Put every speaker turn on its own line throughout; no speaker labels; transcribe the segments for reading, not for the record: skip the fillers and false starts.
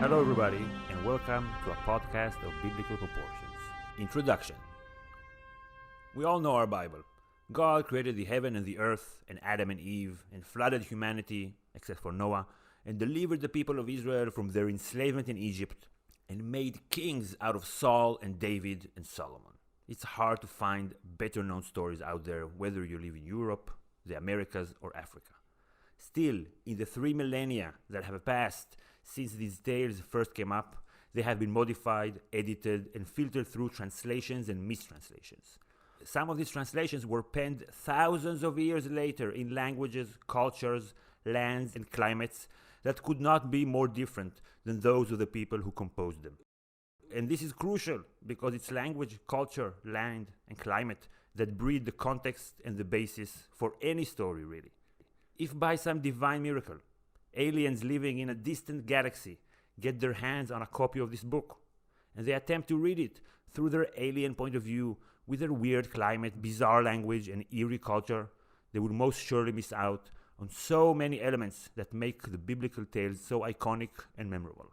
Hello, everybody, and welcome to a podcast of biblical proportions. Introduction. We all know our Bible. God created the heaven and the earth, and Adam and Eve, and flooded humanity, except for Noah, and delivered the people of Israel from their enslavement in Egypt, and made kings out of Saul and David and Solomon. It's hard to find better known stories out there, whether you live in Europe, the Americas, or Africa. Still, in the 3 millennia that have passed since these tales first came up, they have been modified, edited, and filtered through translations and mistranslations. Some of these translations were penned thousands of years later in languages, cultures, lands, and climates that could not be more different than those of the people who composed them. And this is crucial because it's language, culture, land, and climate that breed the context and the basis for any story, really. If by some divine miracle, aliens living in a distant galaxy get their hands on a copy of this book, and they attempt to read it through their alien point of view with their weird climate, bizarre language, and eerie culture, they will most surely miss out on so many elements that make the biblical tales so iconic and memorable.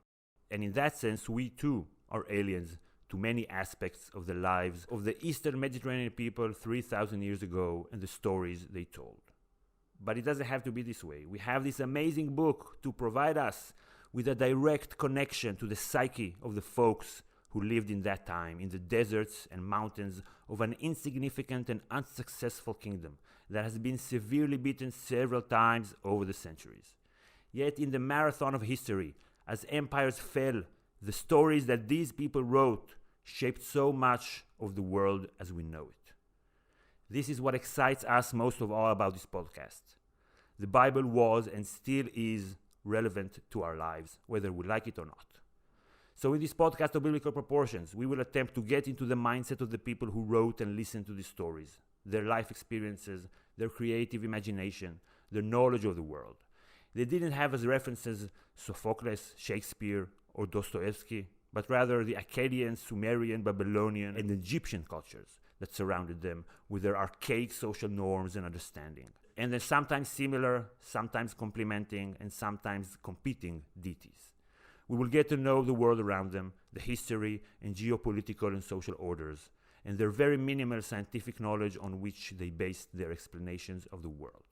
And in that sense, we too are aliens to many aspects of the lives of the Eastern Mediterranean people 3,000 years ago and the stories they told. But it doesn't have to be this way. We have this amazing book to provide us with a direct connection to the psyche of the folks who lived in that time, in the deserts and mountains of an insignificant and unsuccessful kingdom that has been severely beaten several times over the centuries. Yet in the marathon of history, as empires fell, the stories that these people wrote shaped so much of the world as we know it. This is what excites us most of all about this podcast. The Bible was and still is relevant to our lives, whether we like it or not. So in this podcast of Biblical Proportions, we will attempt to get into the mindset of the people who wrote and listened to these stories, their life experiences, their creative imagination, their knowledge of the world. They didn't have as references Sophocles, Shakespeare, or Dostoevsky, but rather the Akkadian, Sumerian, Babylonian, and Egyptian cultures that surrounded them with their archaic social norms and understanding. And then sometimes similar, sometimes complementing, and sometimes competing deities. We will get to know the world around them, the history and geopolitical and social orders, and their very minimal scientific knowledge on which they based their explanations of the world.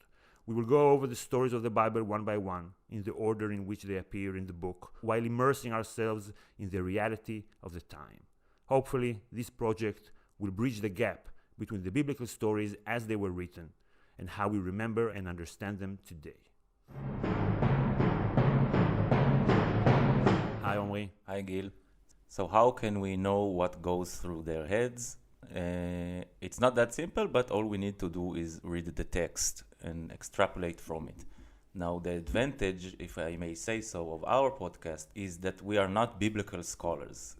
We will go over the stories of the Bible one by one, in the order in which they appear in the book, while immersing ourselves in the reality of the time. Hopefully, this project will bridge the gap between the biblical stories as they were written and how we remember and understand them today. Hi, Omri.
Hi, Gil. So how can we know what goes through their heads? It's not that simple, but all we need to do is read the text and extrapolate from it. Now, the advantage, if I may say so, of our podcast is that we are not biblical scholars.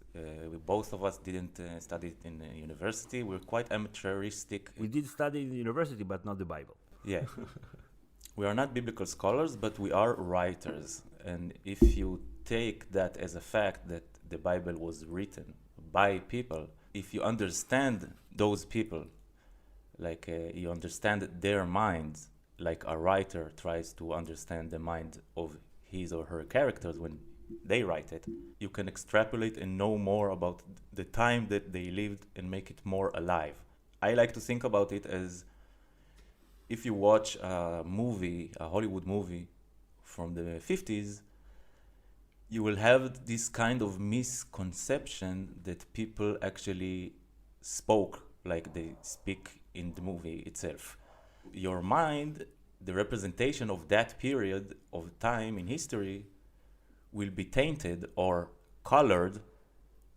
Both of us didn't study it in university. We're quite amateuristic.
We did study in the university, but not the Bible.
Yeah. We are not biblical scholars, but we are writers. And if you take that as a fact that the Bible was written by people, if you understand those people, like you understand their minds, like a writer tries to understand the mind of his or her characters when they write it, you can extrapolate and know more about the time that they lived and make it more alive. I like to think about it as if you watch a movie, a Hollywood movie from the 50s, you will have this kind of misconception that people actually spoke like they speak in the movie itself. Your mind, the representation of that period of time in history, will be tainted or colored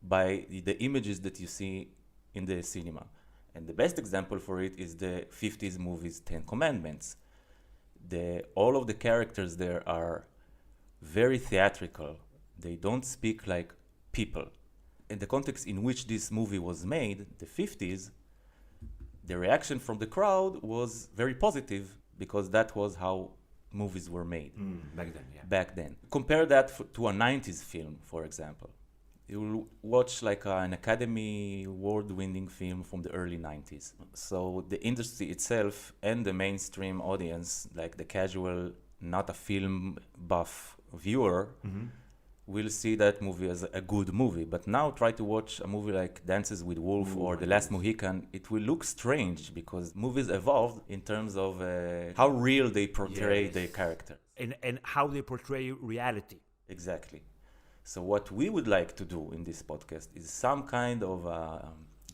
by the images that you see in the cinema. And the best example for it is the 50s movie's Ten Commandments. All of the characters there are very theatrical. They don't speak like people. In the context in which this movie was made, the 50s, the reaction from the crowd was very positive because that was how movies were made. Back then. Compare that to a 90s film, for example. You will watch like an Academy Award-winning film from the early 90s. So the industry itself and the mainstream audience, like the casual, not a film buff viewer, we'll see that movie as a good movie. But now try to watch a movie like Dances with Wolves or The Last Mohican. It will look strange because movies evolved in terms of how real they portray their character.
And how they portray reality.
Exactly. So what we would like to do in this podcast is some kind of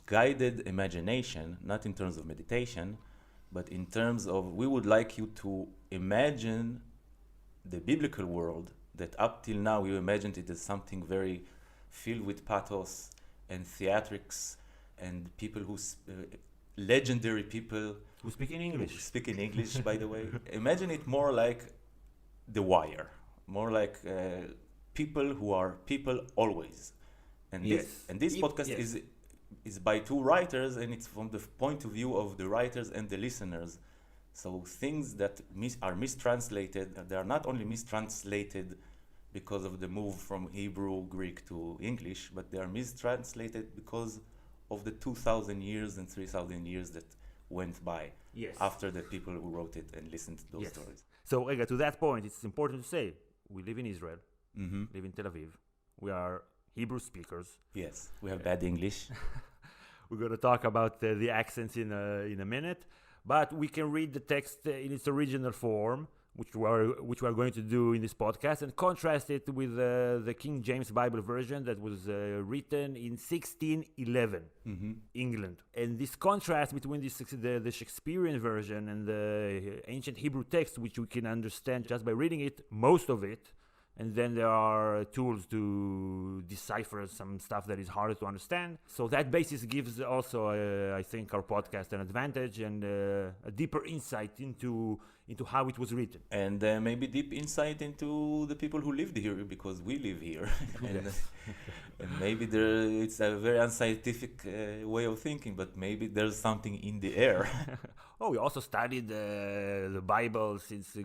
guided imagination, not in terms of meditation, but in terms of we would like you to imagine the biblical world that up till now you imagined it as something very filled with pathos and theatrics and people legendary people
Who speak in English.
who speak in English, by the way. Imagine it more like The Wire, more like people who are people always. And this podcast is by two writers, and it's from the point of view of the writers and the listeners. So things that are mistranslated, they are not only mistranslated because of the move from Hebrew, Greek to English, but they are mistranslated because of the 2,000 years and 3,000 years that went by after the people who wrote it and listened to those stories.
So, Ega, to that point, it's important to say, we live in Israel, live in Tel Aviv. We are Hebrew speakers.
Yes, we have bad English.
We're going to talk about the accents in a minute, but we can read the text in its original form, which we are going to do in this podcast, and contrast it with the King James Bible version that was written in 1611, England. And this contrast between the Shakespearean version and the ancient Hebrew text, which we can understand just by reading it, most of it, and then there are tools to decipher some stuff that is harder to understand. So that basis gives also, I think, our podcast an advantage and a deeper insight into how it was written.
And maybe deep insight into the people who lived here, because we live here. And maybe it's a very unscientific way of thinking, but maybe there's something in the air.
Oh, we also studied the Bible since the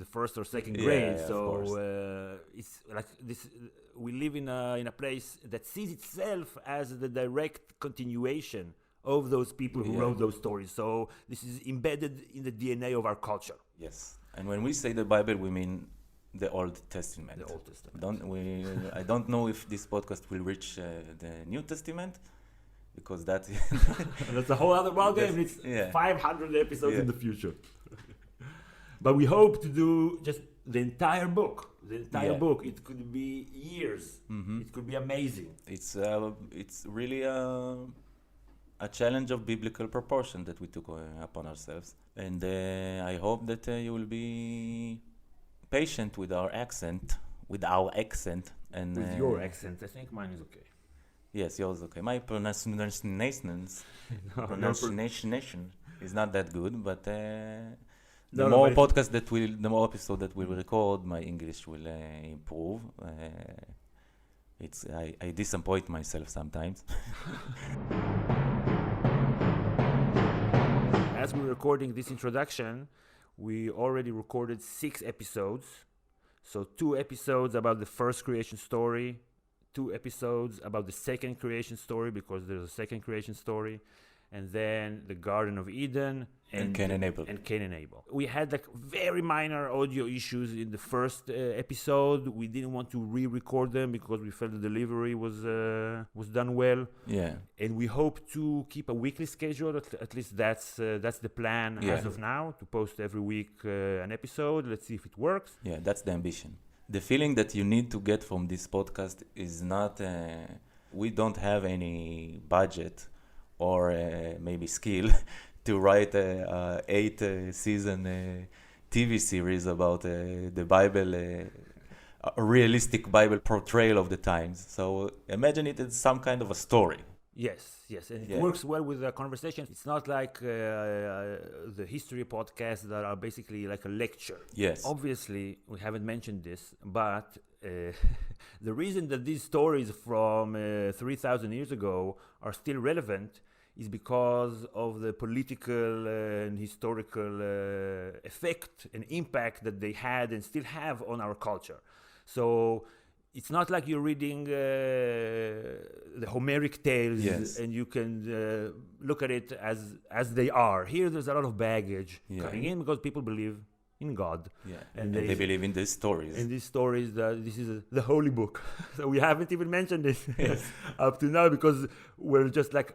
first or second grade. So it's like this. We live in a place that sees itself as the direct continuation of those people who wrote those stories. So this is embedded in the DNA of our culture.
Yes, and when we say the Bible, we mean the Old Testament.
The Old Testament.
I don't know if this podcast will reach the New Testament, because that's
a whole other ballgame. It's 500 episodes in the future. But we hope to do just the entire book. Book. It could be years. It could be amazing.
It's really a challenge of biblical proportion that we took upon ourselves. And I hope that you will be patient with our accent. And
with your accent. I think mine is okay.
Yes, yours is okay. My pronunciation is not that good, but the more episode that we'll record, my English will improve. I disappoint myself sometimes.
As we're recording this introduction, we already recorded 6 episodes. So 2 episodes about the first creation story, 2 episodes about the second creation story, because there's a second creation story, and then the Garden of Eden
and Cain and
Abel. We had like very minor audio issues in the first episode. We didn't want to re-record them because we felt the delivery was done well.
Yeah.
And we hope to keep a weekly schedule. At least that's the plan as of now, to post every week an episode. Let's see if it works.
Yeah, that's the ambition. The feeling that you need to get from this podcast is not, we don't have any budget or maybe skill to write a 8-season TV series about the Bible, a realistic Bible portrayal of the times. So imagine it as some kind of a story.
Yes, and it works well with the conversation. It's not like the history podcasts that are basically like a lecture.
Yes.
Obviously, we haven't mentioned this, but the reason that these stories from 3,000 years ago are still relevant is because of the political and historical effect and impact that they had and still have on our culture. So it's not like you're reading the Homeric tales and you can look at it as they are. Here there's a lot of baggage coming in because people believe in God.
Yeah,
And
and they believe in these stories.
In these stories, this is the holy book. So we haven't even mentioned it up to now because we're just like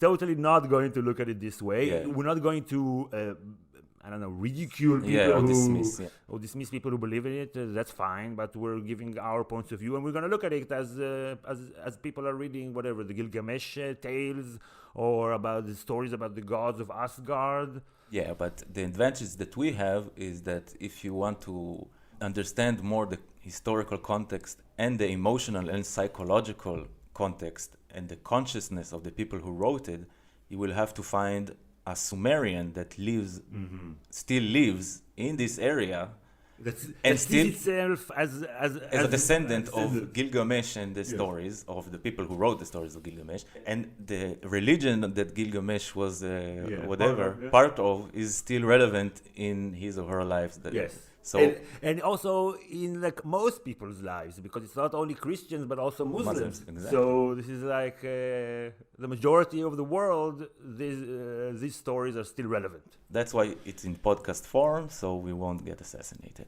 totally not going to look at it this way.
Yeah.
We're not going to, ridicule people
Yeah, or
who
dismiss, yeah.
or dismiss people who believe in it. That's fine, but we're giving our points of view, and we're going to look at it as people are reading whatever the Gilgamesh tales or about the stories about the gods of Asgard.
Yeah, but the advantage that we have is that if you want to understand more the historical context and the emotional and psychological context and the consciousness of the people who wrote it, you will have to find a Sumerian that still lives in this area,
That
still
sees itself as
a descendant of Gilgamesh and the stories of the people who wrote the stories of Gilgamesh. And the religion that Gilgamesh was part of is still relevant in his or her lives.
Yes.
So
and also in like most people's lives, because it's not only Christians but also Muslims.
Exactly.
So this is like the majority of the world. These stories are still relevant.
That's why it's in podcast form, so we won't get assassinated.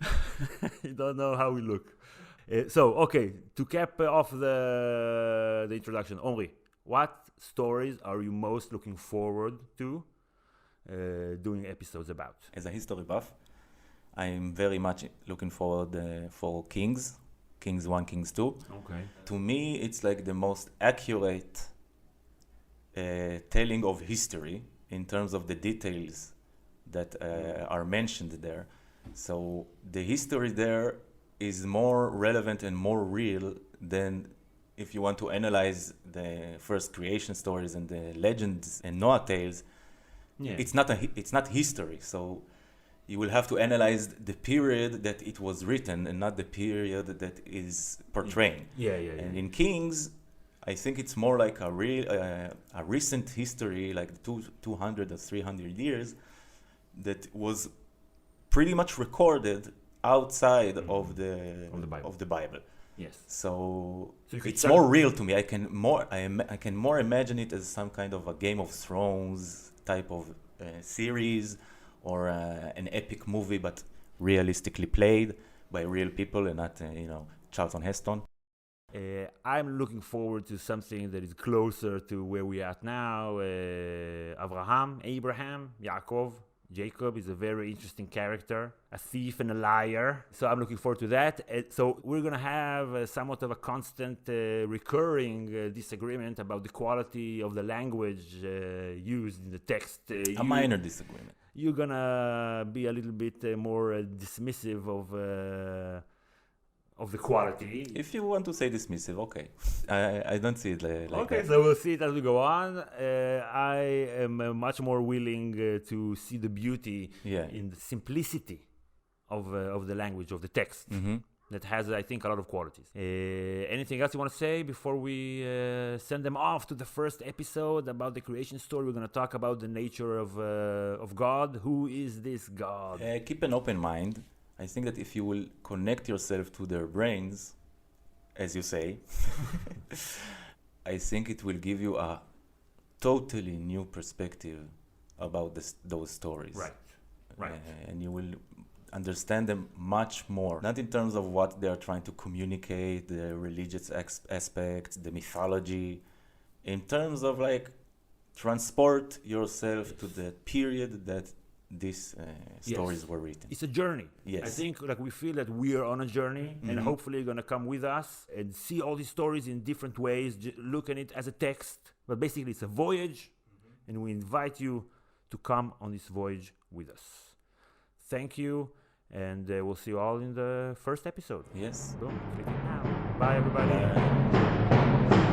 You don't know how we look. Okay, to cap off the introduction, Omri, what stories are you most looking forward to doing episodes about?
As a history buff, I'm very much looking forward for Kings 1, Kings 2.
Okay.
To me, it's like the most accurate telling of history in terms of the details that are mentioned there. So the history there is more relevant and more real than if you want to analyze the first creation stories and the legends and Noah tales.
Yeah.
It's not history. So you will have to analyze the period that it was written and not the period that is portraying.
Yeah.
And in Kings, I think it's more like a recent history, like 200 or 300 years, that was pretty much recorded outside of the Bible.
Yes.
So
you could
it's more real to me. I can more imagine it as some kind of a Game of Thrones type of series, or an epic movie, but realistically played by real people and not, Charlton Heston.
I'm looking forward to something that is closer to where we are at now. Abraham, Yaakov, Jacob is a very interesting character, a thief and a liar. So I'm looking forward to that. So we're going to have somewhat of a constant recurring disagreement about the quality of the language used in the text.
A minor disagreement.
You're going to be a little bit more dismissive of the quality.
If you want to say dismissive, okay. I don't see it like
okay,
that.
so we'll see it as we go on. I am much more willing to see the beauty in the simplicity of the language, of the text.
Mm-hmm.
That has, I think, a lot of qualities. Anything else you want to say before we send them off to the first episode about the creation story? We're going to talk about the nature of God. Who is this God?
Keep an open mind. I think that if you will connect yourself to their brains, as you say, I think it will give you a totally new perspective about those stories.
Right.
And you will understand them much more, not in terms of what they are trying to communicate, the religious aspects, the mythology, in terms of like transport yourself to the period that these stories were written.
It's a journey.
Yes.
I think like we feel that we are on a journey, and hopefully you're going to come with us and see all these stories in different ways, look at it as a text, but basically it's a voyage, and we invite you to come on this voyage with us. Thank you, and we'll see you all in the first episode.
Yes.
Boom. Click it now. Bye, everybody.
Bye.